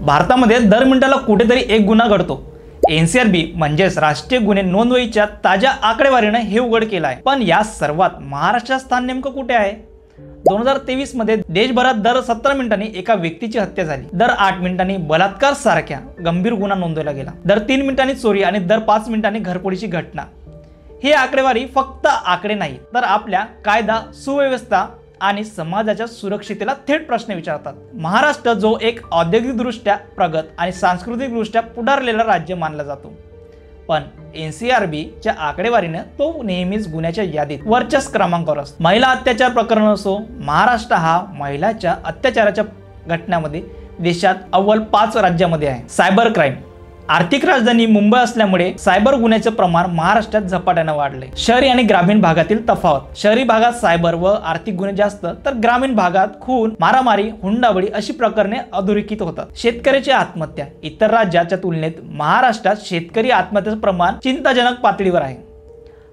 भारतामध्ये दर मिनिटाला कुठेतरी एक गुन्हा घडतो। एनसीआरबी म्हणजेच राष्ट्रीय गुन्हे नोंदवहीच्या ताज्या आकडेवारीने हे उघड केलं आहे। पण या सर्वात महाराष्ट्रात स्थान नेमकं कुठे आहे? 2023 मध्ये देशभरात दर 17 मिनिटांनी एका व्यक्तीची हत्या झाली, दर 8 मिनिटांनी बलात्कार सारख्या गंभीर गुन्हा नोंदवला गेला, दर 3 मिनिटांनी चोरी आणि दर 5 मिनिटांनी घरफोडीची घटना। ही आकडेवारी फक्त आकडे नाही, तर आपल्या कायदा सुव्यवस्था आणि समाजाच्या सुरक्षितेला थेट प्रश्न विचारतात। महाराष्ट्र जो एक औद्योगिकदृष्ट्या प्रगत आणि सांस्कृतिकदृष्ट्या पुढारलेला राज्य मानला जातो, पण एनसीआरबीच्या आकडेवारीने तो नेहमीच गुन्ह्याच्या यादीत वरच्या क्रमांकावर असतो। महिला अत्याचार प्रकरण असो, महाराष्ट्र हा महिलांच्या अत्याचाराच्या घटनांमध्ये देशात अव्वल 5 राज्यामध्ये आहे। सायबर क्राईम, आर्थिक राजधानी मुंबई असल्यामुळे सायबर गुन्ह्याचे प्रमाण महाराष्ट्रात झपाट्याने वाढले। शहरी आणि ग्रामीण भागातील तफावत, शहरी भागात सायबर व आर्थिक गुन्हे जास्त, तर ग्रामीण भागात खून, मारामारी, हुंडाबळी अशी प्रकरणे अधोरेखित होतात। शेतकऱ्याची आत्महत्या, इतर राज्याच्या तुलनेत महाराष्ट्रात शेतकरी आत्महत्येचे प्रमाण चिंताजनक पातळीवर आहे।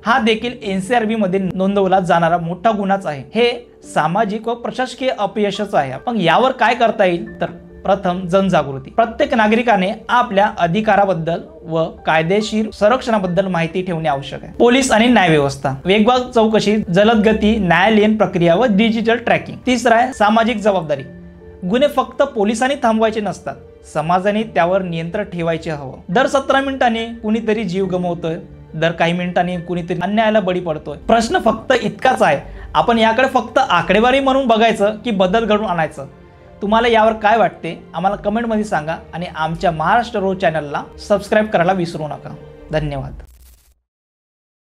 हा देखील एनसीआरबी मध्ये नोंदवला जाणारा मोठा गुन्हाच आहे। हे सामाजिक व प्रशासकीय अपयशच आहे। पण यावर काय करता येईल? तर प्रथम जनजागृती। प्रत्येक नागरिकाने आपल्या अधिकाराबद्दल व कायदेशीर संरक्षणाबद्दल माहिती ठेवणे आवश्यक आहे। पोलीस आणि न्याय व्यवस्था, वेगवान चौकशी, जलद गती, न्यायालयीन प्रक्रिया व डिजिटल ट्रॅकिंग। तिसरा आहे सामाजिक जबाबदारी। गुन्हे फक्त पोलिसांनी थांबवायचे नसतात, समाजाने त्यावर नियंत्रण ठेवायचे हवं। दर 17 मिनिटांनी कुणीतरी जीव गमावतोय, दर काही मिनिटांनी कुणीतरी अन्यायाला बळी पडतोय। प्रश्न फक्त इतकाच आहे, आपण याकडे फक्त आकडेवारी म्हणून बघायचं की बदल घडवून आणायचं? तुम्हाला यावर काय वाटते आम्हाला कमेंटमध्ये सांगा आणि आमच्या महाराष्ट्र रोज चॅनलला सबस्क्राइब करायला विसरू नका। धन्यवाद।